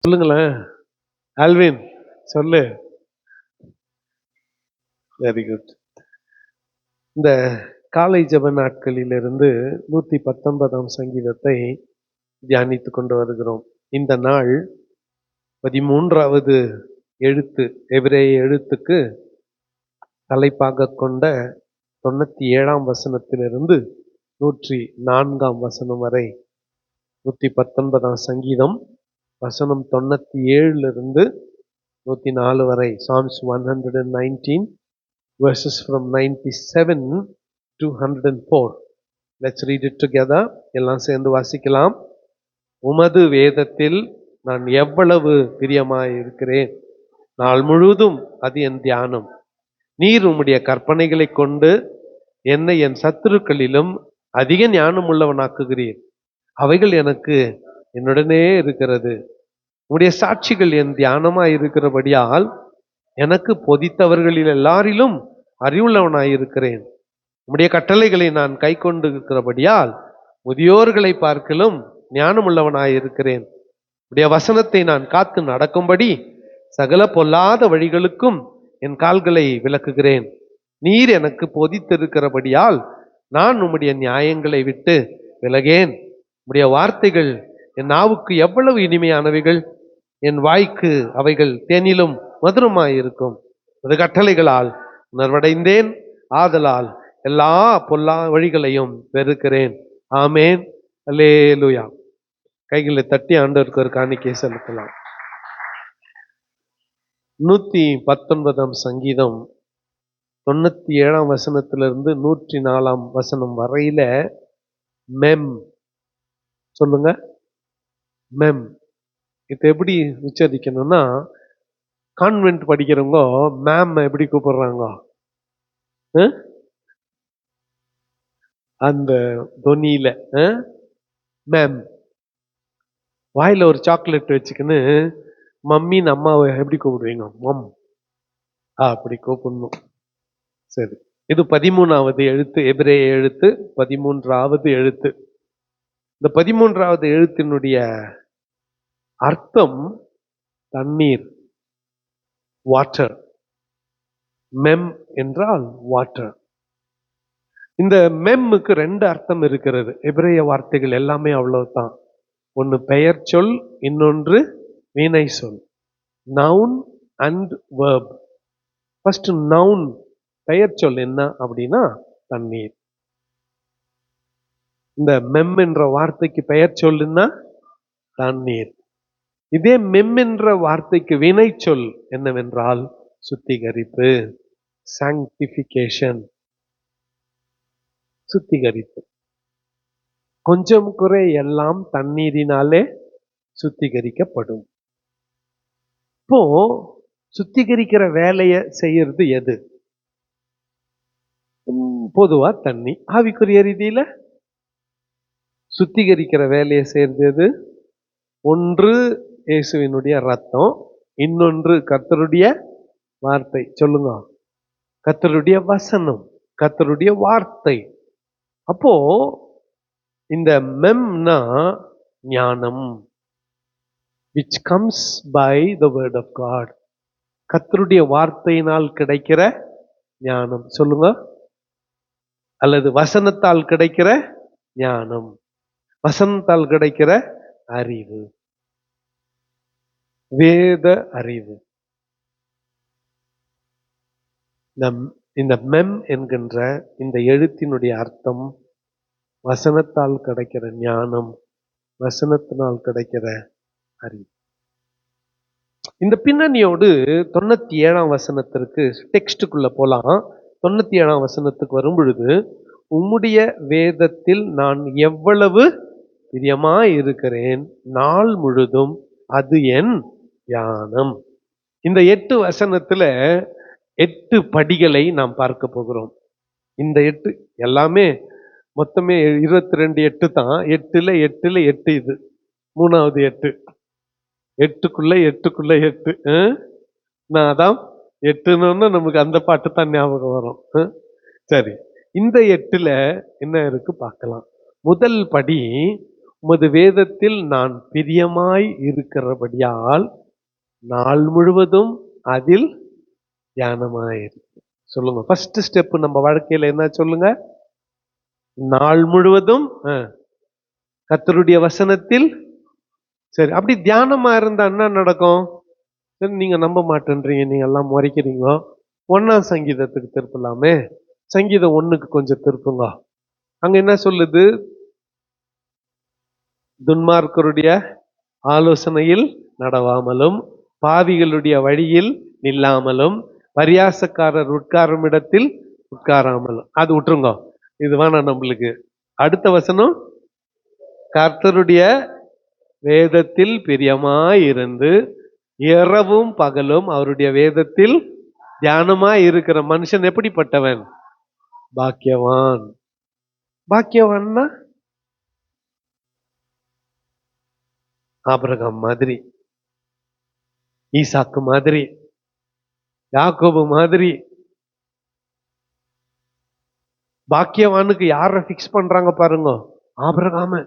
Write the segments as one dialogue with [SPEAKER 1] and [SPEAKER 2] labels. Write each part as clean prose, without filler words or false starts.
[SPEAKER 1] சொல்லுங்களேன். ஆல்வின் சொல்லு. Very good. இந்த காலை ஜெப நாட்களிலிருந்து 119ஆம் சங்கீதத்தை தியானித்து கொண்டு வருகிறோம். இந்த நாள் 13வது எழுத்து, எபிரேய எழுத்துக்கு தலைப்பாக கொண்ட 97ஆம் வசனத்திலிருந்து 104ஆம் வசனம் வரை 119ஆம் சங்கீதம் வசனம் 97 104 வரை. Psalms 119 verses from 97 to 104. Let's read it together. எல்லாம் சேர்ந்து வாசிக்கலாம். உமது வேதத்தில் நான் எவ்வளவு பிரியமாய் இருக்கிறேன், நாள் முழுவதும் அது என் தியானம். நீர் உம்முடைய கற்பனைகளை கொண்டு என்னை என் சத்துருக்களிலும் அதிக ஞானம் உள்ளவனாக்குகிறீர். அவைகள் எனக்கு என்னுடனே இருக்கிறது. உம்முடைய சாட்சிகள் என் தியானமாய் இருக்கிறபடியால் எனக்கு போதித்தவர்களில் எல்லாரிலும் அறிவுள்ளவனாயிருக்கிறேன். உம்முடைய கட்டளைகளை நான் கை கொண்டு இருக்கிறபடியால் முதியோர்களை பார்க்கலும் ஞானமுள்ளவனாயிருக்கிறேன். உம்முடைய வசனத்தை நான் காத்து நடக்கும்படி சகல பொல்லாத வழிகளுக்கும் என் கால்களை விலக்குகிறேன். நீர் எனக்கு போதித்திருக்கிறபடியால் நான் உம்முடைய நியாயங்களை விட்டு விலகேன். உம்முடைய வார்த்தைகள் என் நாவுக்கு எவ்வளவு இனிமையானவைகள், என் வாய்க்கு அவைகள் தேனிலும் மதுரமாயிருக்கும். அது கட்டளைகளால் உணர்வடைந்தேன், ஆதலால் எல்லா பொல்லா வழிகளையும் வெறுக்கிறேன். ஆமேன், அல்லேலூயா. கைகளை தட்டி ஆண்டவருக்கு ஒரு காணிக்கை செலுத்தலாம். 119ஆம் சங்கீதம் 97ஆம் வசனத்திலிருந்து 104ஆம் வசனம் வரையில மெம் சொல்லுங்க. மெம் இது எப்படி உச்சரிக்கணும்னா, கான்வென்ட் படிக்கிறவங்க மேம் எப்படி கூப்பிடுறாங்க, அந்த தொனியில மேம். வாயில ஒரு சாக்லேட் வச்சுக்கின்னு மம்மின்னு அம்மாவை எப்படி கூப்பிடுவீங்க? மம். அப்படி கூப்பிடணும். சரி, இது 13வது எழுத்து, எபிரேய எழுத்து 13வது எழுத்து. இந்த 13வது எழுத்தினுடைய அர்த்தம் தண்ணீர், வாட்டர். மெம் என்றால் வாட்டர். இந்த மெம்முக்கு 2 அர்த்தம் இருக்கிறது. எபிரேய வார்த்தைகள் எல்லாமே அவ்வளவுதான். ஒன்று பெயர் சொல், இன்னொன்று வினை சொல். Noun and verb. First noun, பெயர் சொல் என்ன அப்படின்னா தண்ணீர். இந்த மெம் என்ற வார்த்தைக்கு பெயர் சொல்லுன்னா தண்ணீர். இதே மெம் என்ற வார்த்தைக்கு வினை சொல் என்னவென்றால் சுத்திகரிப்பு, சாங்டிஃபிகேஷன். சுத்திகரிப்பு. கொஞ்சம் குறை எல்லாம் தண்ணீரினாலே சுத்திகரிக்கப்படும். இப்போ சுத்திகரிக்கிற வேலையை செய்யறது எது? பொதுவா தண்ணி. ஆவிக்குரிய ரீதியில சுத்திகரிக்கிற வேலையை செய்யறது எது? ஒன்று இயேசுவினுடைய ரத்தம், இன்னொன்று கர்த்தருடைய வார்த்தை. சொல்லுங்க, கர்த்தருடைய வசனம், கர்த்தருடைய வார்த்தை. அப்போ இந்த மெம்னா ஞானம், which comes by the word of God. கர்த்தருடைய வார்த்தையினால் கிடைக்கிற ஞானம். சொல்லுங்க. அல்லது வசனத்தால் கிடைக்கிற ஞானம், வசனத்தால் கிடைக்கிற அறிவு, வேத அறிவு. இந்த மெம் என்கின்ற இந்த எழுத்தினுடைய அர்த்தம் வசனத்தால் கிடைக்கிற ஞானம், வசனத்தினால் கிடைக்கிற அறிவு. இந்த பின்னணியோடு 97ஆம் வசனத்திற்கு டெக்ஸ்டுக்குள்ள போலாம். 97ஆம் வசனத்துக்கு வரும் பொழுது, உம்முடைய வேதத்தில் நான் எவ்வளவு பிரியமாய் இருக்கிறேன், நாள் முழுதும் அது என் தியானம். இந்த 8 வசனத்துல 8 படிகளை நாம் பார்க்க போகிறோம். இந்த 8 எல்லாமே மொத்தமே 22 8 தான். 8ல 8 இது 3வது 8. 8க்குள்ள 8. நான் அதான் 8ன்னு நமக்கு அந்த பாட்டு தான் ஞாபகம் வரும். சரி, இந்த 8ல என்ன இருக்கு பார்க்கலாம். முதல் படி, உமது வேதத்தில் நான் பிரியமாய் இருக்கிறபடியால் நாள் முழுவதும் அதில் தியானமாயிருக்கு. சொல்லுங்க, ஃபர்ஸ்ட் ஸ்டெப் நம்ம வாழ்க்கையில என்ன சொல்லுங்க? நாள் முழுவதும் கர்த்தருடைய வசனத்தில். சரி, அப்படி தியானமா இருந்தா என்ன நடக்கும்? சரி, நீங்க நம்ப மாட்டேன்றீங்க, நீங்க எல்லாம் முறைக்கிறீங்க. 1ஆம் சங்கீதத்துக்கு திருப்பலாமே. சங்கீதம் 1க்கு கொஞ்சம் திருப்புங்க. அங்க என்ன சொல்லுது? துன்மார்க்கருடைய ஆலோசனையில் நடவாமலும், பாவிகளுடைய வழியில் நில்லாமலும், பரியாசக்காரர் உட்காரும் இடத்தில் உட்காராமலும். அது விட்டுருங்க, இது வேணாம் நம்மளுக்கு. அடுத்த வசனம், கர்த்தருடைய வேதத்தில் பிரியமாய் இருந்து இரவும் பகலும் அவருடைய வேதத்தில் தியானமாய் இருக்கிற மனுஷன் எப்படிப்பட்டவன்? பாக்கியவான். பாக்கியவான்னா ஆபிரகாம் மாதிரி, ஈசாக்கு மாதிரி, யாக்கோபு மாதிரி. பாக்கியவானுக்கு யார பிக்ஸ் பண்றாங்க பாருங்க? ஆபிரகாம.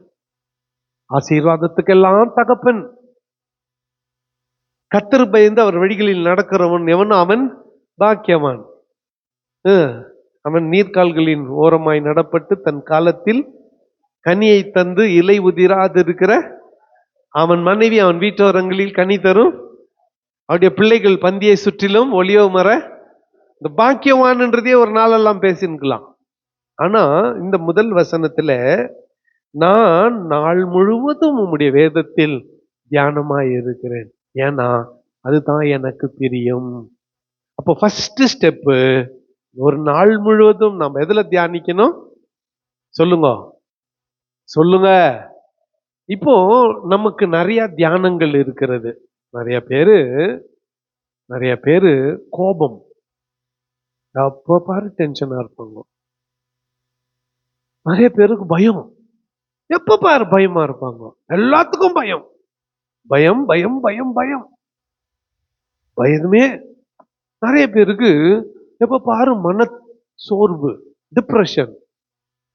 [SPEAKER 1] ஆசீர்வாதத்துக்கெல்லாம் தகப்பன். கர்த்தர் பயந்து அவர் வழிகளில் நடக்கிறவன் எவன்? அவன் பாக்கியவான். அவன் நீர்க்கால்களின் ஓரமாய் நடப்பட்டு தன் காலத்தில் கனியை தந்து இலை உதிராது இருக்கிற அவன் மனைவி அவன் வீட்டோரங்களில் கனி தரும், அவருடைய பிள்ளைகள் பந்தியை சுற்றிலும் ஒளியோ மர. இந்த பாக்கியவான்ன்றதே ஒரு நாளெல்லாம் பேசிருக்கலாம். ஆனா இந்த முதல் வசனத்துல, நான் நாள் முழுவதும் உம்முடைய வேதத்தில் தியானமாய் இருக்கிறேன், ஏன்னா அதுதான் எனக்கு பிரியம். அப்போ ஃபர்ஸ்ட் ஸ்டெப்பு, ஒரு நாள் முழுவதும் நம்ம எதுல தியானிக்கணும்? சொல்லுங்க சொல்லுங்க. இப்போ நமக்கு நிறைய தியானங்கள் இருக்கிறது. நிறைய பேரு கோபம், அப்போ பாரு டென்ஷனா இருப்பாங்க. நிறைய பேருக்கு பயம், எப்ப பாரு பயமா இருப்பாங்க. எல்லாத்துக்கும் பயம், பயம் பயம் பயம் பயம் பயமே. நிறைய பேருக்கு எப்ப பாரு மன சோர்வு, டிப்ரெஷன்,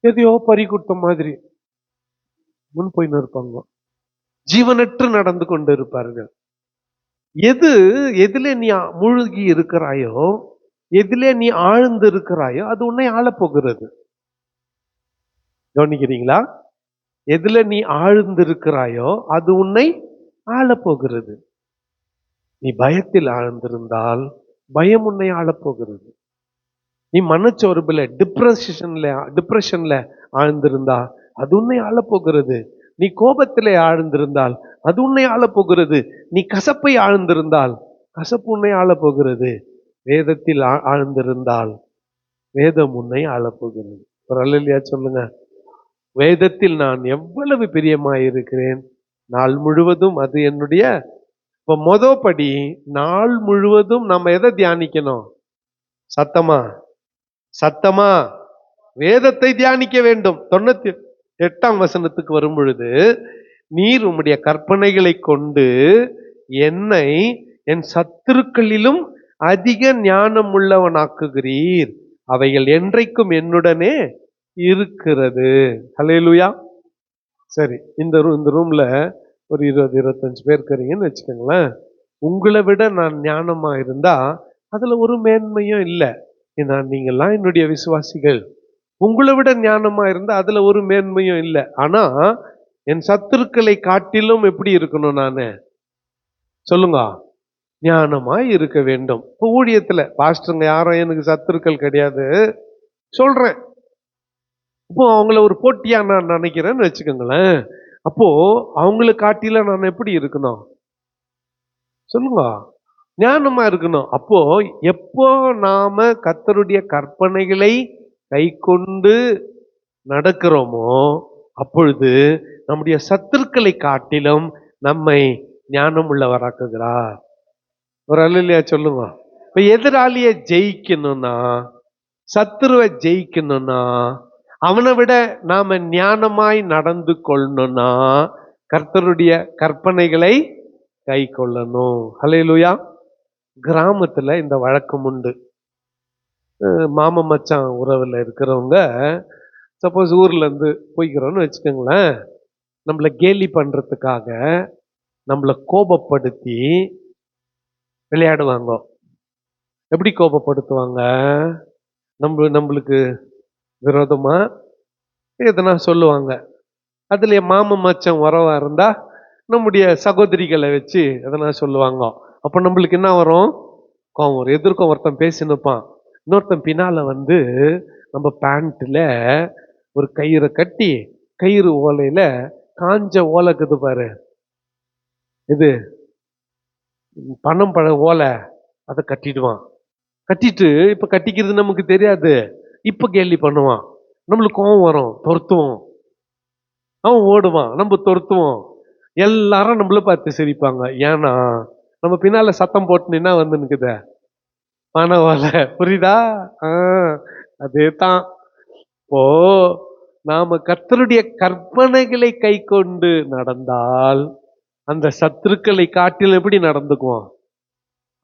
[SPEAKER 1] எதையோ பறி கொடுத்த மாதிரி முன் போயின்னு இருப்பாங்க. ஜீவனற்று நடந்து கொண்டு இருப்பார்கள். எதுல நீ மூழ்கி இருக்கிறாயோ, எதிலே நீ ஆழ்ந்து இருக்கிறாயோ, அது உன்னை ஆளப்போகிறது. கவனிக்கிறீங்களா? எதுல நீ ஆழ்ந்து இருக்கிறாயோ அது உன்னை ஆளப்போகிறது. நீ பயத்தில் ஆழ்ந்திருந்தால் பயம் உன்னை ஆளப்போகிறது. நீ மனச்சோர்வுல டிப்ரெஷன்ல ஆழ்ந்திருந்தா அது உன்னை ஆளப்போகிறது. நீ கோபத்திலே ஆழ்ந்திருந்தால் அது உன்னை ஆளப்போகிறது. நீ கசப்பை ஆழ்ந்திருந்தால் கசப்பு உன்னை ஆளப்போகிறது. வேதத்தில் ஆழ்ந்திருந்தால் வேதம் உன்னை ஆளப்போகிறது. ஒரு அல்லேலூயா சொல்லுங்க. வேதத்தில் நான் எவ்வளவு பிரியமாயிருக்கிறேன், நாள் முழுவதும் அது என்னுடைய. இப்ப மொதப்படி, நாள் முழுவதும் நம்ம எதை தியானிக்கணும்? சத்தமா வேதத்தை தியானிக்க வேண்டும். 98ஆம் வசனத்துக்கு வரும் பொழுது, நீர் உம்முடைய கற்பனைகளை கொண்டு என்னை என் சத்துருக்களிலும் அதிக ஞானம் உள்ளவனாக்குகிறீர், அவைகள் என்றைக்கும் என்னுடனே இருக்கிறது. ஹல்லேலூயா. சரி, இந்த ரூம்ல ஒரு 20-25 பேர் இருக்கிறீங்கன்னு வச்சுக்கோங்களேன். உங்களை விட நான் ஞானமா இருந்தா அதுல ஒரு மேன்மையும் இல்லை. ஏன்னா நீங்கெல்லாம் என்னுடைய விசுவாசிகள். உங்களை விட ஞானமா இருந்தா அதுல ஒரு மேன்மையும் இல்லை. ஆனா என் சத்துருக்களை காட்டிலும் எப்படி இருக்கணும்? நானு சொல்லுங்க, ஞானமாய் இருக்க வேண்டும். இப்போ ஊழியத்துல பாஸ்டருங்க யாரும் எனக்கு சத்துருக்கள் கிடையாது சொல்றேன். இப்போ அவங்கள ஒரு போட்டியா நான் நினைக்கிறேன்னு வச்சுக்கோங்களேன். அப்போ அவங்களை காட்டில நான் எப்படி இருக்கணும்? சொல்லுங்க, ஞானமா இருக்கணும். அப்போ எப்போ நாம கர்த்தருடைய கற்பனைகளை கை கொண்டு நடக்கிறோமோ அப்பொழுது நம்முடைய சத்துருக்களை காட்டிலும் நம்மை ஞானம் உள்ளவராக்குகிறார். ஒரு அல்லேலூயா சொல்லுங்க. இப்ப எதிராளியை ஜெயிக்கணும்னா, சத்துருவை ஜெயிக்கணும்னா, அவனை விட நாம ஞானமாய் நடந்து கொள்ளணும்னா கர்த்தருடைய கற்பனைகளை கை கொள்ளணும். ஹல்லேலூயா. கிராமத்துல இந்த வழக்கம் உண்டு. மாம மச்சான் உறவுல இருக்கிறவங்க, சப்போஸ் ஊர்ல இருந்து போய்க்கிறோன்னு வச்சுக்கோங்களேன், நம்மளை கேலி பண்றதுக்காக நம்மளை கோபப்படுத்தி விளையாடுவாங்க. எப்படி கோபப்படுத்துவாங்க? நம்மளுக்கு விரோதமா எதனா சொல்லுவாங்க. அதுல மாமன் மச்சம் உறவா இருந்தா நம்முடைய சகோதரிகளை வச்சு எதனா சொல்லுவாங்க. அப்ப நம்மளுக்கு என்ன வரும்? கோவம் வரும். எதிர்க்க ஒருத்தன் பேசினுப்பான், இன்னொருத்தன் பின்னால வந்து நம்ம பேண்ட்ல ஒரு கயிறை கட்டி, கயிறு ஓலையில காஞ்ச ஓலைக்குது பாரு, இது பணம் பழ ஓலை, அதை கட்டிடுவான். கட்டிட்டு இப்ப கட்டிக்கிறது நமக்கு தெரியாது, இப்ப கேலி பண்ணுவான். நம்மளுக்கு கோவம் வரும், துரத்துவோம். அவன் ஓடுவான், நம்ம துரத்துவோம். எல்லாரும் நம்மள பார்த்து சிரிப்பாங்க. ஏன்னா நம்ம பின்னால சத்தம் போட்டுனா வந்து நிக்குத பண ஓலை. புரியுதா? அதே தான். இப்போ நாம கர்த்தருடைய கற்பனைகளை கை கொண்டு நடந்தால் அந்த சத்துருக்களை காட்டில் எப்படி நடந்துக்குவோம்?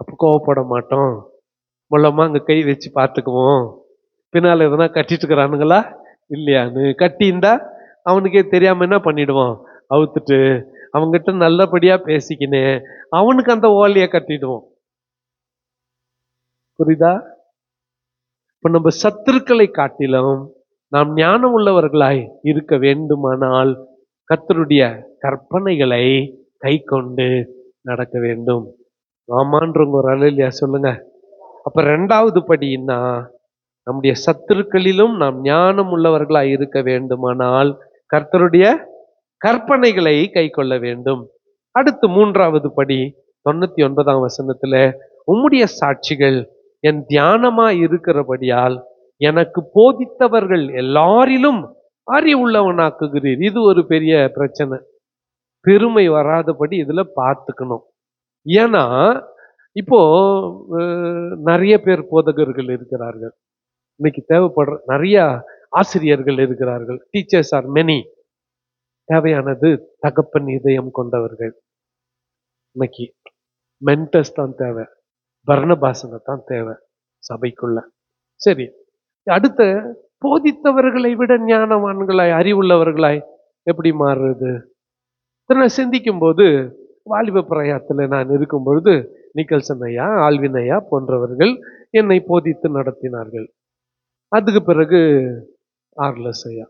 [SPEAKER 1] அப்ப கோவப்பட மாட்டோம். மூலமா அங்க கை வச்சு பார்த்துக்குவோம், பின்னால எதனா கட்டிட்டு இருக்கிறானுங்களா இல்லையான்னு. கட்டி இருந்தா அவனுக்கே தெரியாம என்ன பண்ணிடுவோம்? அவுத்துட்டு அவங்கிட்ட நல்லபடியா பேசிக்கினே அவனுக்கு அந்த ஓலைய கட்டிடுவோம். புரியுதா? இப்ப நம்ம சத்துருக்களை காட்டிலும் நாம் ஞானம் உள்ளவர்களாய் இருக்க வேண்டுமானால் கர்த்தருடைய கற்பனைகளை கை கொண்டு நடக்க வேண்டும். ஆமான்றவங்க ஒரு அல்லேலூயா சொல்லுங்க. அப்ப ரெண்டாவது படின்னா, நம்முடைய சத்துருக்களிலும் நாம் ஞானம் உள்ளவர்களாய் இருக்க வேண்டுமானால் கர்த்தருடைய கற்பனைகளை கை கொள்ள வேண்டும். அடுத்து மூன்றாவது படி 99ஆம் வசனத்துல, உம்முடைய சாட்சிகள் என் தியானமா இருக்கிறபடியால் எனக்கு போதித்தவர்கள் எல்லாரிலும் அறிவுள்ளவனாக்குகிறீர். இது ஒரு பெரிய பிரச்சனை. பெருமை வராதபடி இதுல பார்த்துக்கணும். ஏன்னா இப்போ நிறைய பேர் போதகர்கள் இருக்கிறார்கள், இன்னைக்கு தேவைப்படுற நிறைய ஆசிரியர்கள் இருக்கிறார்கள். Teachers are many. தேவையானது தகப்பன் இதயம் கொண்டவர்கள். இன்னைக்கு மென்டர்ஸ் தான் தேவை, பர்னபாசனை தான் தேவை சபைக்குள்ள. சரி, அடுத்த போதித்தவர்களை விட ஞானவான்களாய் அறிவுள்ளவர்களாய் எப்படி மாறுறது? நான் சிந்திக்கும் போது வாலிப பிரயாத்துல நான் இருக்கும் பொழுது நிக்கல்சன் ஐயா, ஆல்வின் ஐயா போன்றவர்கள் என்னை போதித்து நடத்தினார்கள். அதுக்கு பிறகு ஆர்லஸ் ஐயா,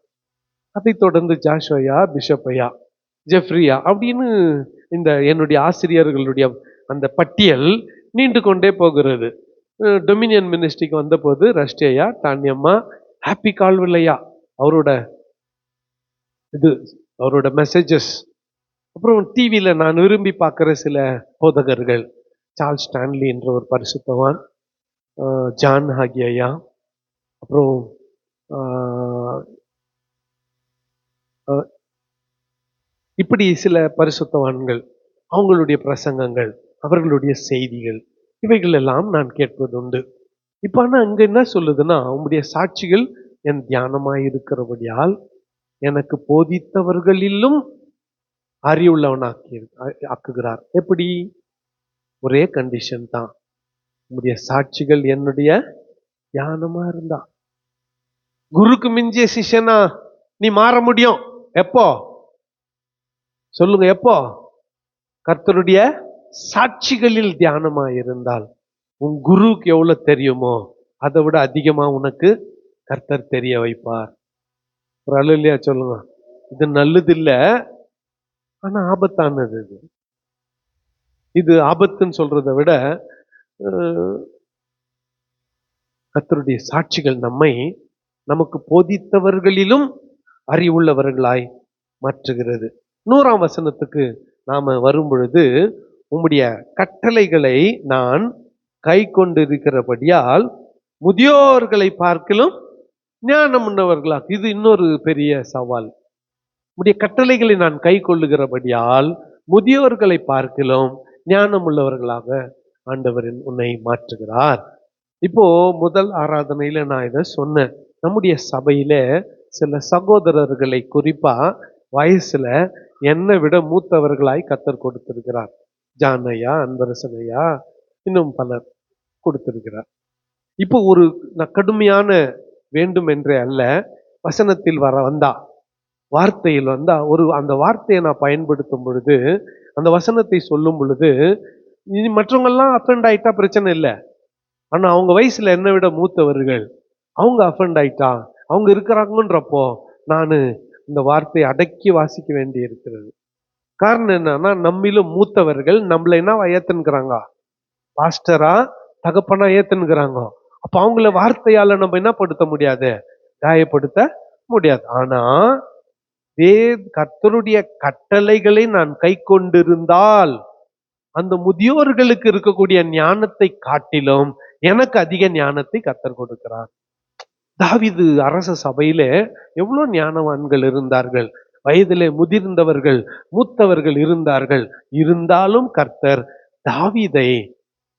[SPEAKER 1] அதை தொடர்ந்து ஜாஷோயா, பிஷப் ஐயா, ஜெஃப்ரியா அப்படின்னு இந்த என்னுடைய ஆசிரியர்களுடைய அந்த பட்டியல் நீண்டு கொண்டே போகிறது. டொமினியன் மினிஸ்ட்ரிக்கு வந்த போது ரஷ்டியா, டான்யம்மா, ஹாப்பி கால்வில்லையா, அவரோட மெசேஜஸ். அப்புறம் டிவியில நான் விரும்பி பார்க்கிற சில போதகர்கள், சார்ல்ஸ் ஸ்டான்லி என்ற ஒரு பரிசுத்தவான், ஜான் ஹாகி ஐயா, அப்புறம் இப்படி சில பரிசுத்தவான்கள், அவங்களுடைய பிரசங்கங்கள், அவர்களுடைய செய்திகள், இவைகள் எல்லாம் நான் கேட்பது உண்டு. இப்ப ஆனா அங்க என்ன சொல்லுதுன்னா, உங்களுடைய சாட்சிகள் என் தியானமாய் இருக்கிறபடியால் எனக்கு போதித்தவர்களிலும் அறிவுள்ளவனாக்கி ஆக்குகிறார். எப்படி? ஒரே கண்டிஷன் தான், உங்களுடைய சாட்சிகள் என்னுடைய தியானமா இருந்தா. குருக்கு மிஞ்சிய சிஷ்யனா நீ மாற முடியும். எப்போ சொல்லுங்க? எப்போ? கர்த்தருடைய சாட்சிகளில் தியானமா இருந்தால். உன் குருவுக்கு எவ்வளவு தெரியுமோ அதை விட அதிகமா உனக்கு கர்த்தர் தெரிய வைப்பார். ஒரு அல்லேலூயா சொல்லுங்க. இது நல்லது இல்ல, ஆனா ஆபத்தானது. இது ஆபத்துன்னு சொல்றதை விட கர்த்தருடைய சாட்சிகள் நமக்கு போதித்தவர்களிலும் அறிவுள்ளவர்களாய் மாற்றுகிறது. 100ஆம் வசனத்துக்கு நாம வரும் பொழுது, உம்முடைய கட்டளைகளை நான் கை கொண்டிருக்கிறபடியால் முதியோர்களை பார்க்கிலும் ஞானம் உள்ளவர்களாக. இது இன்னொரு பெரிய சவால். உம்முடைய கட்டளைகளை நான் கை கொள்ளுகிறபடியால் முதியோர்களை பார்க்கிலும் ஞானம் உள்ளவர்களாக ஆண்டவரின் உன்னை மாற்றுகிறார். இப்போ முதல் ஆராதனையில நான் இதை சொன்னேன். நம்முடைய சபையில சில சகோதரர்களை குறிப்பா வயசுல என்னை விட மூத்தவர்களாய் கர்த்தர் கொடுத்திருக்கிறார். ஜான் ஐயா, அன்பரசன் ஐயா, இன்னும் பலர் கொடுத்திருக்கிறார். இப்போ ஒரு கடுமையான வேண்டும் என்றே அல்ல, வசனத்தில் வந்தா வார்த்தையில் வந்தா அந்த வார்த்தையை நான் பயன்படுத்தும் பொழுது, அந்த வசனத்தை சொல்லும் பொழுது, இனி மற்றவங்கெல்லாம் அஃபெண்ட் ஆயிட்டா பிரச்சனை இல்லை. ஆனா அவங்க வயசுல என்னை விட மூத்தவர்கள், அவங்க அஃபெண்ட் ஆயிட்டா, அவங்க இருக்கிறாங்கன்றப்போ நான் இந்த வார்த்தையை அடக்கி வாசிக்க வேண்டி இருக்கிறது. காரணம் என்னன்னா, நம்மிலும் மூத்தவர்கள் நம்மள என்னவா ஏத்துன்னுக்குறாங்க, பாஸ்டரா தகப்பனா ஏத்துன்னுக்குறாங்க. அப்ப அவங்கள வார்த்தையால நம்ம என்ன படுத்த முடியாது, காயப்படுத்த முடியாது. ஆனா கர்த்தருடைய கட்டளைகளை நான் கை கொண்டிருந்தால் அந்த முதியோர்களுக்கு இருக்கக்கூடிய ஞானத்தை காட்டிலும் எனக்கு அதிக ஞானத்தை கர்த்தர் கொடுக்கிறார். தாவீது அரச சபையிலே எவ்வளவு ஞானவான்கள் இருந்தார்கள், வயதிலே முதிர்ந்தவர்கள் மூத்தவர்கள் இருந்தார்கள். இருந்தாலும் கர்த்தர் தாவீதை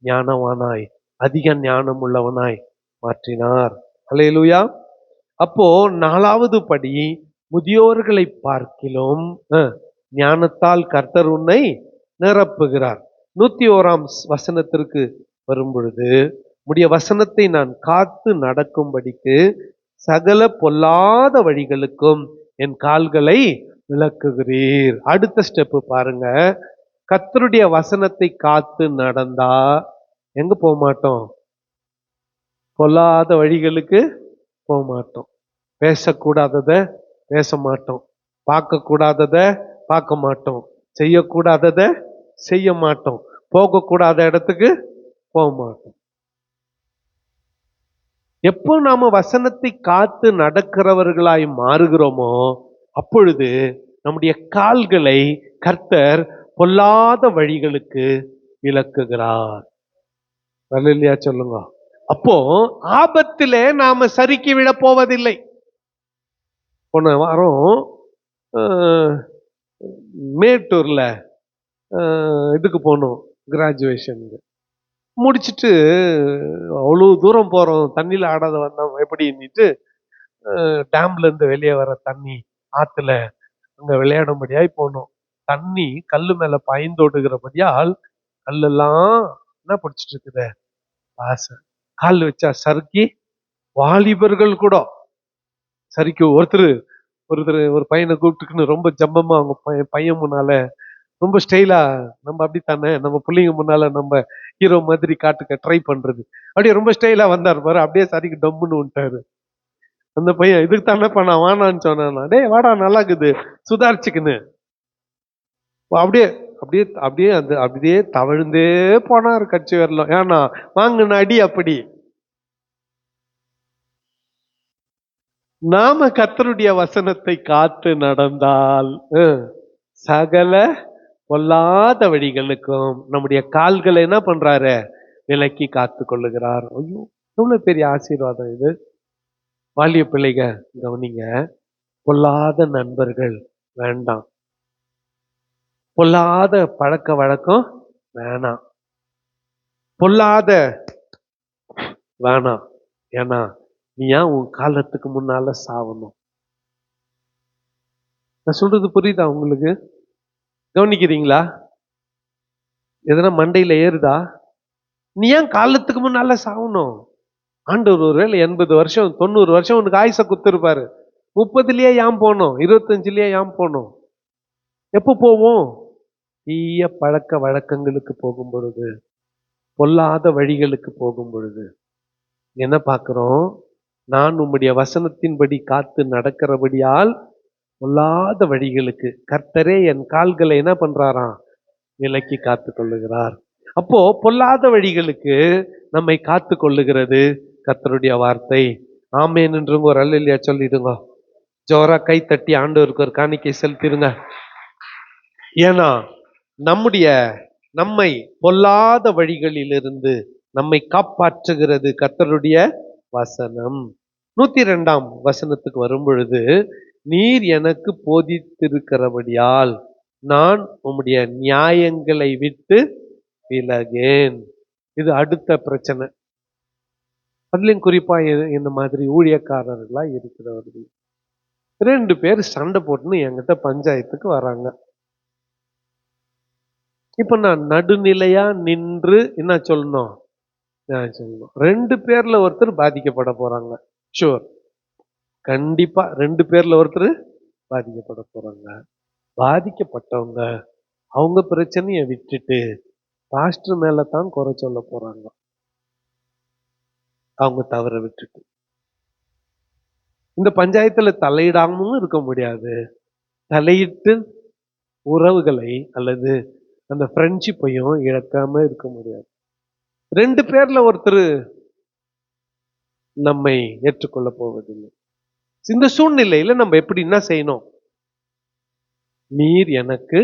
[SPEAKER 1] ஞானவானாய் அதிக ஞானம் உள்ளவனாய் மாற்றினார். அல்லேலூயா. அப்போ 4வது படி, முதியோர்களை பார்க்கிலும் ஞானத்தால் கர்த்தர் உன்னை நிரப்புகிறார். 101ஆம் வசனத்திற்கு வரும் பொழுது, உம்முடைய வசனத்தை நான் காத்து நடக்கும்படிக்கு சகல பொல்லாத வழிகளுக்கும் என் கால்களை விலக்குகிறீர். அடுத்த ஸ்டெப் பாருங்க. கர்த்தருடைய வசனத்தை காத்து நடந்தா எங்க போக மாட்டோம், பொல்லாத வழிகளுக்கு போக மாட்டோம். பேசக்கூடாதத பேச மாட்டோம், பார்க்க கூடாதத பார்க்க மாட்டோம், செய்யக்கூடாதத செய்ய மாட்டோம், போகக்கூடாத இடத்துக்கு போக மாட்டோம். எப்போ நாம வசனத்தை காத்து நடக்கிறவர்களாய் மாறுகிறோமோ அப்பொழுது நம்முடைய கால்களை கர்த்தர் பொல்லாத வழிகளுக்கு விலக்குகிறார். அல்லேலூயா சொல்லுங்க. அப்போ ஆபத்திலே நாம சறுக்கி விட போவதில்லை. போன வாரம் மேட்டூர்ல இதுக்கு போனோம், கிராஜுவேஷனுக்கு. முடிச்சுட்டு அவ்வளவு தூரம் போறோம், தண்ணியில ஆடாத வந்தோம் எப்படின்னுட்டு டேம்ல இருந்து வெளியே வர தண்ணி ஆத்துல அங்க விளையாடும்படியாய் போனோம். தண்ணி கல்லு மேல பாய்ந்தோடுகிறபடியால் கல்லெல்லாம் என்ன பிடிச்சிட்டு இருக்குது, ஆசை. கால் வச்சா சறுக்கி, வாலிபர்கள் கூட சறுக்கி, ஒருத்தர் ஒரு பையனை கூப்பிட்டுக்குன்னு ரொம்ப ஜம்பமா அவங்க பையன் முன்னால ரொம்ப ஸ்டைலா, நம்ம அப்படித்தானே நம்ம பிள்ளைங்க முன்னால நம்ம ஹீரோ மாதிரி காட்டுக்க ட்ரை பண்றது, அப்படியே ரொம்ப ஸ்டைலா வந்தார் பாரு, அப்படியே சரிக்கு டம்முன்னு விட்டாரு. அந்த பையன் இதுக்கு தானே பண்ண வானான்னு சொன்னா, டேய் வாடா நல்லா இருக்குது சுதாரிச்சுக்குன்னு, அப்படியே அப்படியே அப்படியே அந்த அப்படியே தவழ்ந்தே போனார் கட்சி வரலாம். ஏன்னா வாங்கின அடி அப்படி. நாம கர்த்தருடைய வசனத்தை காத்து நடந்தால் சகல பொல்லாத வழிகளுக்கும் நம்முடைய கால்களை என்ன பண்றாரு, விலக்கி காத்து கொள்ளுகிறார். ஐயோ எவ்வளவு பெரிய ஆசீர்வாதம் இது. வாலிய பிள்ளைக கவனிங்க, பொல்லாத நண்பர்கள் வேண்டாம், பொல்லாத பழக்க வழக்கம் வேணாம், பொல்லாத வேணாம். ஏன்னா நீ ஏன் உன் காலத்துக்கு முன்னால சாவணும்? நான் சொல்றது புரியுதா உங்களுக்கு? கவனிக்கிறீங்களா? எதனா மண்டையில ஏறுதா? நீ ஏன் காலத்துக்கு முன்னால சாவணும்? ஆண்டவர் ஒருவேளை 80 வருஷம் 90 வருஷம் உனக்கு ஆயுச குத்துருப்பாரு. 30லயே ஏன் போனோம், 25லயே ஏன் போனோம்? எப்போ போவோம்? தீய பழக்க வழக்கங்களுக்கு போகும் பொழுது, பொல்லாத வழிகளுக்கு போகும் பொழுது என்ன பார்க்கிறோம்? நான் உம்முடைய வசனத்தின்படி காத்து நடக்கிறபடியால் பொல்லாத வழிகளுக்கு கர்த்தரே என் கால்களை என்ன பண்றாராம், விலக்கி காத்து கொள்ளுகிறார். அப்போ பொல்லாத வழிகளுக்கு நம்மை காத்து கொள்ளுகிறது கர்த்தருடைய வார்த்தை. ஆமேன் என்றுங்க ஒரு அல்லேலூயா சொல்லிடுங்க. ஜோரா கை தட்டி ஆண்டவருக்கு ஒரு காணிக்கை செலுத்திடுங்க. ஏன்னா நம்மை பொல்லாத வழிகளிலிருந்து நம்மை காப்பாற்றுகிறது கர்த்தருடைய வசனம். 102ஆம் வசனத்துக்கு வரும் பொழுது, நீர் எனக்கு போதித்திருக்கிறபடியால் நான் உம்முடைய நியாயங்களை விட்டு விலகேன். இது அடுத்த பிரச்சனை. அதுலயும் குறிப்பா இந்த மாதிரி ஊழியக்காரர்களா இருக்கிறவர்கள் 2 பேர் சண்டை போட்டுன்னு என்கிட்ட பஞ்சாயத்துக்கு வராங்க. இப்ப நான் நடுநிலையா நின்று என்ன சொல்லணும், 2 பேர்ல ஒருத்தர் பாதிக்கப்பட போறாங்க. ஷூர், கண்டிப்பா 2 பேர்ல ஒருத்தர் பாதிக்கப்பட போறாங்க. பாதிக்கப்பட்டவங்க அவங்க பிரச்சனையை விட்டுட்டு பாஸ்டர் மேல தான் குறை சொல்ல போறாங்க. அவங்க தவற விட்டுட்டு இந்த பஞ்சாயத்துல தலையிடாமலும் இருக்க முடியாது. தலையிட்டு உறவுகளை அல்லது அந்த ஃப்ரெண்ட்ஷிப்பையும் இழக்காம இருக்க முடியாது. 2 பேர்ல ஒருத்தர் நம்மை ஏற்றுக்கொள்ள போவதில்லை. இந்த சூழ்நிலையில நம்ம எப்படி என்ன செய்யணும்? நீர் எனக்கு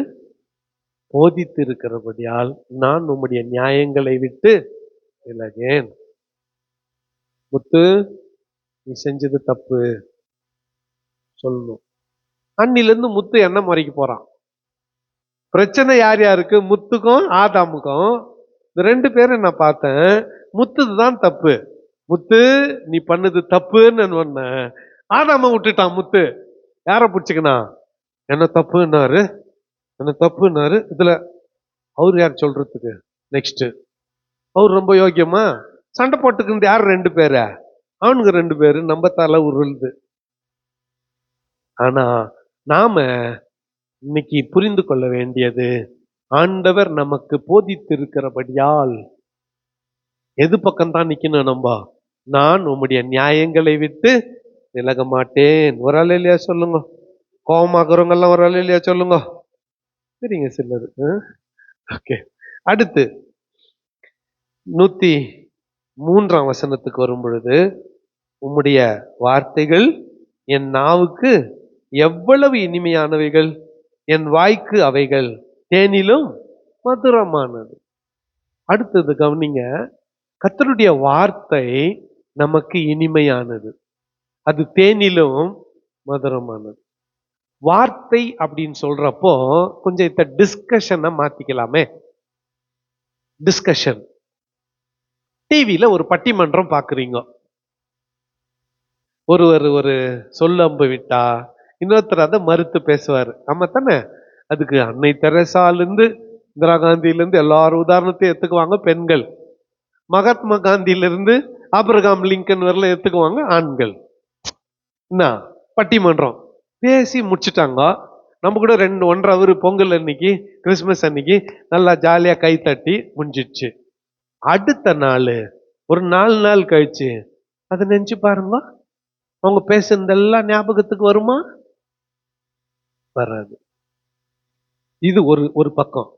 [SPEAKER 1] போதித்து இருக்கிறபடியால் நான் உம்முடைய நியாயங்களை விட்டு விலகேன். முத்து, நீ செஞ்சது தப்பு சொல்லணும். அன்னிலிருந்து முத்து என்ன முறைக்கு போறான்? பிரச்சனை யார் யாருக்கு? முத்துக்கும் ஆதாமுக்கும். இந்த 2 பேரும் நான் பார்த்தேன். முத்துது தான் தப்பு. முத்து, நீ பண்ணது தப்புன்னு சொன்ன. ஆதாம விட்டுட்டான் முத்து. யார பிடிச்சுக்கனா? என்ன தப்புன்னாரு, என்ன தப்புன்னாரு. இதுல அவரு யார் சொல்றதுக்கு? நெக்ஸ்ட் அவர் ரொம்ப யோக்கியமா சண்டை போட்டுக்கிறது யார்? 2 பேரை. அவனுக்கு 2 பேரு நம்ம தலை உருளுது. ஆனா நாம இன்னைக்கு புரிந்து கொள்ள வேண்டியது, ஆண்டவர் நமக்கு போதித்திருக்கிறபடியால் எது பக்கம் தான் நிக்கணும் நம்ம? நான் உம்முடைய நியாயங்களை விட்டு விலக மாட்டேன். ஒரு ஆள் இல்லையா சொல்லுங்க. கோபமாக்குறவங்க எல்லாம் ஒரு ஆள் இல்லையா சொல்லுங்க. சரிங்க சிலது. ஓகே, அடுத்து 103 வசனத்துக்கு வரும் பொழுது, உம்முடைய வார்த்தைகள் என் நாவுக்கு எவ்வளவு இனிமையானவைகள், என் வாய்க்கு அவைகள் தேனிலும் மதுரமானது. அடுத்தது கவனிங்க, கர்த்தருடைய வார்த்தை நமக்கு இனிமையானது, அது தேனிலும் மதுரமானது. வார்த்தை அப்படின்னு சொல்றப்போ கொஞ்சம் இந்த டிஸ்கஷனை மாத்திக்கலாமே. டிஸ்கஷன். டிவியில ஒரு பட்டிமன்றம் பாக்குறீங்க. ஒருவர் ஒரு சொல்லம்பு விட்டா இன்னொருத்தர் அதை மறுத்து பேசுவாரு. ஆமா தானே? அதுக்கு அன்னை தெரசாலிருந்து இந்திரா காந்தியிலிருந்து எல்லாரும் உதாரணத்தையும் எடுத்துக்குவாங்க பெண்கள். மகாத்மா காந்தியிலிருந்து ஆபிரகாம் லிங்கன் வரல எடுத்துக்குவாங்க ஆண்கள். என்ன பட்டிமன்றம் பேசி முடிச்சுட்டாங்க. நம்ம கூட 1.5 ஹவர் பொங்கல் அன்னைக்கு, கிறிஸ்துமஸ் அன்னைக்கு நல்லா ஜாலியா கை தட்டி முடிஞ்சிடுச்சு. அடுத்த நாள் ஒரு 4 நாள் கழிச்சு அதை நினைச்சு பாருங்க, அவங்க பேசுனதெல்லாம் ஞாபகத்துக்கு வருமா? வராது. இது ஒரு பக்கம்.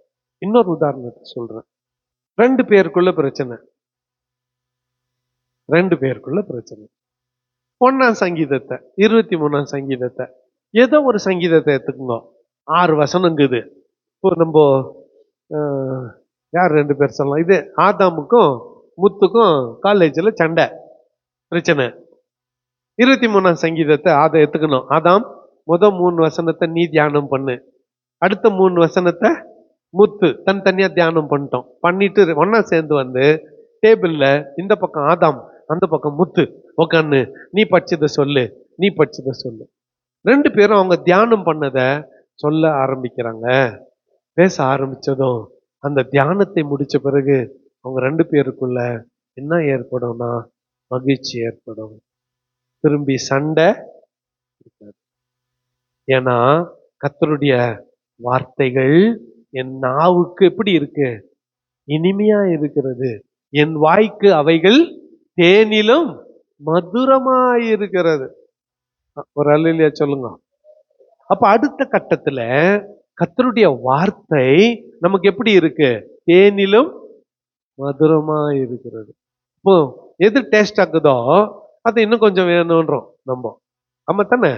[SPEAKER 1] இன்னொரு உதாரணத்தை சொல்றேன். 2 பேருக்குள்ள பிரச்சனை. 2 பேருக்குள்ள பிரச்சனை. 1ஆம் சங்கீதத்தை 23ஆம் சங்கீதத்தை ஏதோ ஒரு சங்கீதத்தை எடுத்துக்கோங்க. 6 வசனங்குது. இப்போ நம்ம யார் 2 பேர் சொல்லலாம்? இது ஆதாமுக்கும் முத்துக்கும் காலேஜில் சண்டை பிரச்சனை. 23ஆம் சங்கீதத்தை அதை எடுத்துக்கணும். ஆதாம் முதல் 3 வசனத்தை நீ தியானம் பண்ணு, அடுத்த 3 வசனத்தை முத்து தனித்தனியா தியானம் பண்ணிட்டோம். பண்ணிட்டு ஒன்னா சேர்ந்து வந்து டேபிள்ல இந்த பக்கம் ஆதாம், அந்த பக்கம் முத்து உக்கான்னு நீ படிச்சதை சொல்லு, நீ படிச்சதை சொல்லு. 2 பேரும் அவங்க தியானம் பண்ணதை சொல்ல ஆரம்பிக்கிறாங்க. பேச ஆரம்பிச்சதும் அந்த தியானத்தை முடிச்ச பிறகு அவங்க 2 பேருக்குள்ள என்ன ஏற்படும்னா மகிழ்ச்சி ஏற்படும். திரும்பி சண்டை இருக்காது. ஏன்னா கர்த்தருடைய வார்த்தைகள் என் நாவுக்கு எப்படி இருக்கு? இனிமையா இருக்கிறது. என் வாய்க்கு அவைகள் தேனிலும் மதுரமாய் இருக்கிறது. ஒரு அல்லேலூயா சொல்லுங்க. அப்ப அடுத்த கட்டத்துல கர்த்தருடைய வார்த்தை நமக்கு எப்படி இருக்கு? தேனிலும் மதுரமாய் இருக்கிறது. இப்போ எது டேஸ்ட் ஆகுதோ அது இன்னும் கொஞ்சம் வேணும்ன்றோம் நம்ம. ஆமா தானே?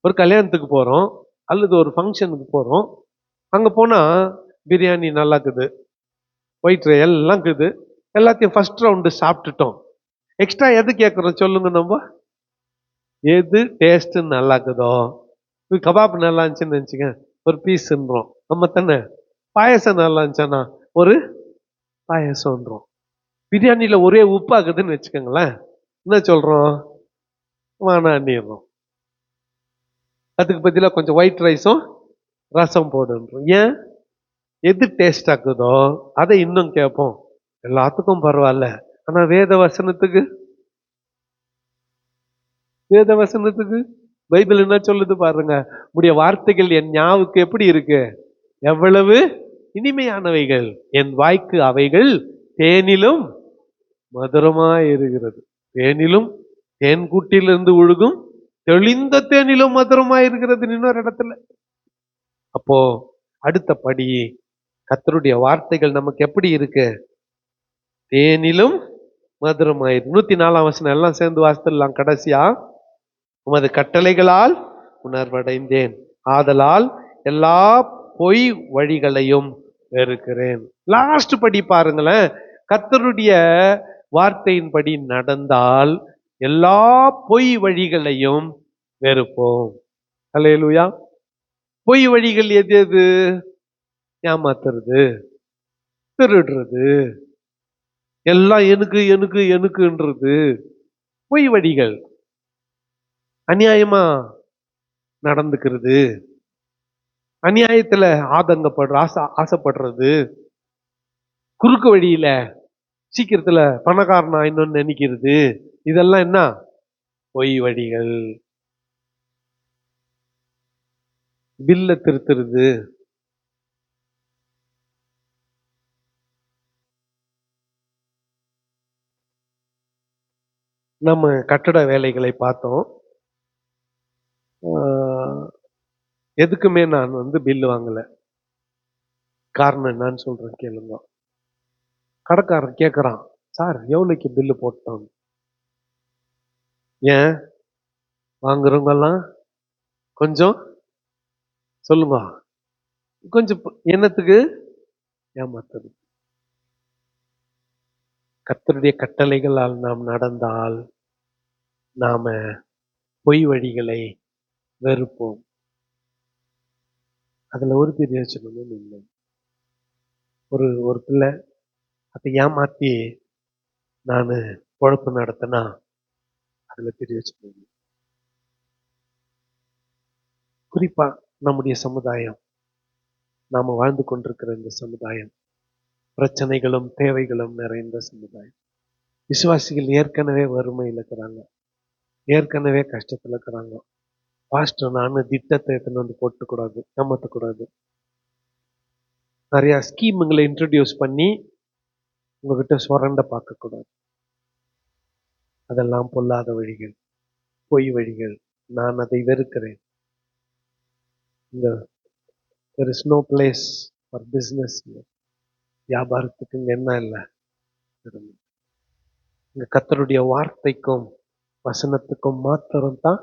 [SPEAKER 1] ஒரு கல்யாணத்துக்கு போறோம் அல்லது ஒரு ஃபங்க்ஷனுக்கு போறோம். அங்க போனா பிரியாணி நல்லா இருக்குது, ஒயிட் எல்லாம் இருக்குது, எல்லாத்தையும் ஃபர்ஸ்ட் ரவுண்டு சாப்பிட்டுட்டோம். எக்ஸ்ட்ரா எது கேட்குறோம் சொல்லுங்க? நம்ம எது டேஸ்ட் நல்லா இருக்குதோ, கபாப் நல்லா இருந்துச்சுன்னு நினச்சிங்க ஒரு பீஸ்ன்றோம். நம்ம தானே? பாயசம் நல்லா இருந்துச்சானா ஒரு பாயசம்ன்றோம். பிரியாணியில ஒரே உப்பாக்குதுன்னு வச்சுக்கோங்களேன், என்ன சொல்றோம்? வானாண்டிடுறோம். அதுக்கு பதிலாக கொஞ்சம் ஒயிட் ரைஸும் ரசம் போடுன்றோம். ஏன்? எது டேஸ்ட் ஆக்குதோ அதை இன்னும் கேட்போம். எல்லாத்துக்கும் பரவாயில்ல, ஆனா வேத வசனத்துக்கு பைபிள் என்ன சொல்லுது பாருங்க, உடைய வார்த்தைகள் என் ஞாவுக்கு எப்படி இருக்கு, எவ்வளவு இனிமையானவைகள், என் வாய்க்கு அவைகள் தேனிலும் மதுரமாய் இருக்கிறது. தேனிலும், தேன் கூட்டிலிருந்து ஒழுகும் தெளிந்த தேனிலும் மதுரமாய் இருக்கிறது இன்னொரு இடத்துல. அப்போ அடுத்த படி, கர்த்தருடைய வார்த்தைகள் நமக்கு எப்படி இருக்கு, தேனிலும் மதுரமாயிரு. 104 வசனம் எல்லாம் சேர்ந்து வாசித்துடலாம். கடைசியா, உமது கட்டளைகளால் உணர்வடைந்தேன், ஆதலால் எல்லா பொய் வழிகளையும் வெறுக்கிறேன். லாஸ்ட் படி பாருங்களேன், கர்த்தருடைய வார்த்தையின்படி நடந்தால் எல்லா பொய் வழிகளையும் வெறுப்போம். அல்லேலூயா. பொய் வழிகள் எது எது? ஏமாத்துறது, திருடுறது, எல்லாம் எனக்கு எனக்கு எனக்குன்றது பொய் வழிகள். அநியாயமா நடந்துக்கிறது, அநியாயத்துல ஆசைப்படுறது, குறுக்கு வழியில சீக்கிரத்துல பணக்காரனா இன்னொன்னு நினைக்கிறது, இதெல்லாம் என்ன? பொய் வழிகள். பில்ல திருத்துறது, நம்ம கட்டட வேலைகளை பார்த்தோம். எதுக்குமே நான் பில்லு வாங்கல. காரணம் என்னன்னு சொல்றேன் கேளுங்க. கடைக்காரன் கேட்கறான், சார் எவ்வளவுக்கு பில்லு போட்டோம்? ஏன் வாங்குறவங்க எல்லாம் கொஞ்சம் சொல்லுங்க, கொஞ்சம் என்னத்துக்கு? ஏமாத்துறது. கர்த்தருடைய கட்டளைகளால் நாம் நடந்தால் நாம பொய் வழிகளை வெறுப்போம். அதுல ஒரு பிரயோஜனமும் இல்லை. ஒரு பிள்ளை அதை ஏமாத்தி நான் பொழப்பு நடத்தினா அதுல பிரயோஜனம் இல்லை. குறிப்பா நம்முடைய சமுதாயம், நாம வாழ்ந்து கொண்டிருக்கிற இந்த சமுதாயம் பிரச்சனைகளும் தேவைகளும் நிறைந்த சமுதாயம். விசுவாசிகள் ஏற்கனவே வறுமையில் இருக்கிறாங்க, ஏற்கனவே கஷ்டத்துல இருக்கிறாங்க. பாஸ்டர் நான் திட்டத்தை எடுத்துன்னு போட்டுக்கூடாது, ஏமாற்றக்கூடாது. நிறைய ஸ்கீமுங்களை இன்ட்ரடியூஸ் பண்ணி உங்ககிட்ட சுரண்ட பார்க்க கூடாது. அதெல்லாம் பொல்லாத வழிகள், பொய் வழிகள். நான் அதை வெறுக்கிறேன். இந்த there is no place for business. வியாபாரத்துக்கு இங்க என்ன இல்லை, இங்க கர்த்தருடைய வார்த்தைக்கும் வசனத்துக்கும் மாத்திரம் தான்.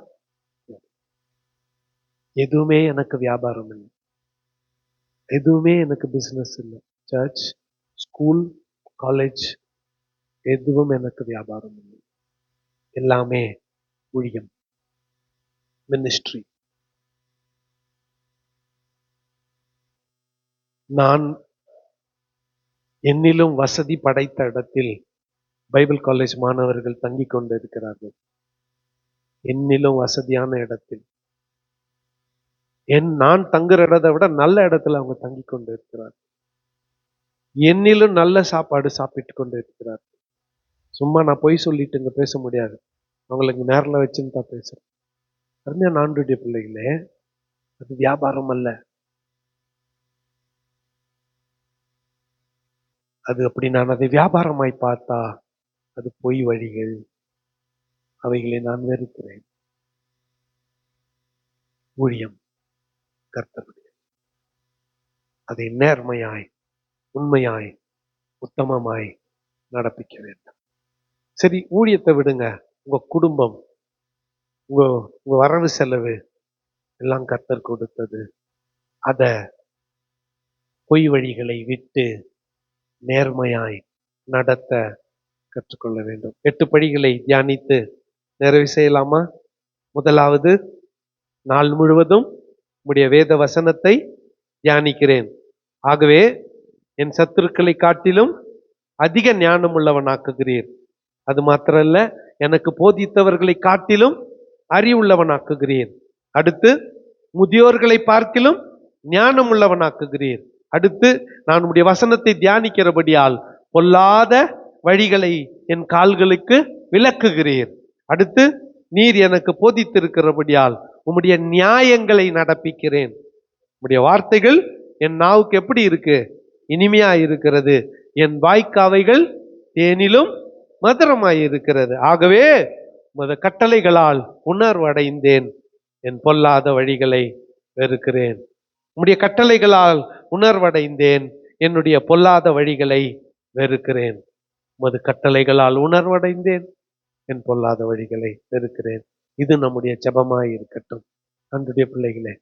[SPEAKER 1] எதுவுமே எனக்கு வியாபாரம் இல்லை, எதுவுமே எனக்கு பிசினஸ் இல்லை. சர்ச், ஸ்கூல், காலேஜ் எதுவும் எனக்கு வியாபாரம் இல்லை. எல்லாமே ஊழியம், மினிஸ்ட்ரி. நான் என்னிலும் வசதி படைத்த இடத்தில் பைபிள் காலேஜ் மாணவர்கள் தங்கி கொண்டு இருக்கிறார்கள். என்னிலும் வசதியான இடத்தில், நான் தங்குற இடத்தை விட நல்ல இடத்துல அவங்க தங்கி கொண்டு இருக்கிறார்கள். என்னிலும் நல்ல சாப்பாடு சாப்பிட்டு கொண்டு இருக்கிறார்கள். சும்மா நான் பொய் சொல்லிட்டு இங்க பேச முடியாது, அவங்களுக்கு நேரில் வச்சுன்னு தான் பேசுறேன். அருமையான ஆண்டவருடைய பிள்ளைகளே, அது வியாபாரம் அல்ல. அது அப்படி நான் அதை வியாபாரமாய் பார்த்தா அது பொய் வழிகள், அவைகளை நான் வெறுக்கிறேன். ஊழியம் கர்த்தருடைய, அதை நேர்மையாய், உண்மையாய், உத்தமமாய் நடப்பிக்க வேண்டும். சரி, ஊழியத்தை விடுங்க. உங்க குடும்பம், உங்க வரவு செலவு எல்லாம் கர்த்தர் கொடுத்தது. அத பொய் வழிகளை விட்டு நேர்மையாய் நடத்த கற்றுக்கொள்ள வேண்டும். 8 படிகளை தியானித்து நிறைவு செய்யலாமா? முதலாவது, நாள் முழுவதும் உம்முடைய வேத வசனத்தை தியானிக்கிறேன், ஆகவே என் சத்துருக்களை காட்டிலும் அதிக ஞானம் உள்ளவனாக்குகிறீர். அது மாத்திரல்ல, எனக்கு போதித்தவர்களை காட்டிலும் அறிவுள்ளவனாக்குகிறீர். அடுத்து, முதியோர்களை பார்க்கிலும் ஞானம் உள்ளவனாக்குகிறீர். அடுத்து, நான் உம்முடைய வசனத்தை தியானிக்கிறபடியால் பொல்லாத வழிகளை என் கால்களுக்கு விலக்குகிறீர். அடுத்து, நீர் எனக்கு போதித்திருக்கிறபடியால் உம்முடைய நியாயங்களை நடப்பிக்கிறேன். உம்முடைய வார்த்தைகள் என் நாவுக்கு எப்படி இருக்கு? இனிமையா இருக்கிறது. என் வாய்க்கு அவைகள் தேனிலும் மதுரமாய் இருக்கிறது. ஆகவே உமது கட்டளைகளால் உணர்வடைந்தேன். என் பொல்லாத வழிகளை வெறுக்கிறேன். உம்முடைய கட்டளைகளால் உணர்வடைந்தேன். என்னுடைய பொல்லாத வழிகளை வெறுக்கிறேன். உமது கட்டளைகளால் உணர்வடைந்தேன். என் பொல்லாத வழிகளை வெறுக்கிறேன். இது நம்முடைய ஜெபமாய் இருக்கட்டும். அன்றைய பிள்ளைகளே,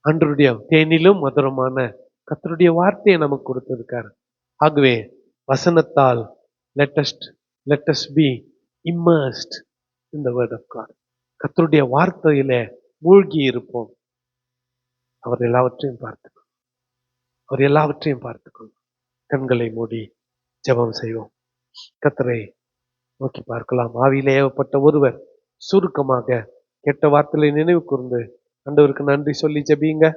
[SPEAKER 1] அன்றைய தேனிலும் மதுரமான கர்த்தருடைய வார்த்தையை நமக்கு கொடுத்திருக்கார். ஆகவே வசனத்தால் let us be immersed in the word of God. கர்த்தருடைய வார்த்தையில மூழ்கி இருப்போம். அவர் எல்லாவற்றையும் பார்த்துக்கொள்ளும். கண்களை மூடி ஜெபம் செய்வோம். கர்த்தரை நோக்கி பார்க்கலாம். ஆவியிலே ஏவப்பட்ட ஒருவர் சுருக்கமாக கேட்ட வார்த்தையை நினைவு கூர்ந்து ஆண்டவருக்கு நன்றி சொல்லி ஜெபியுங்க.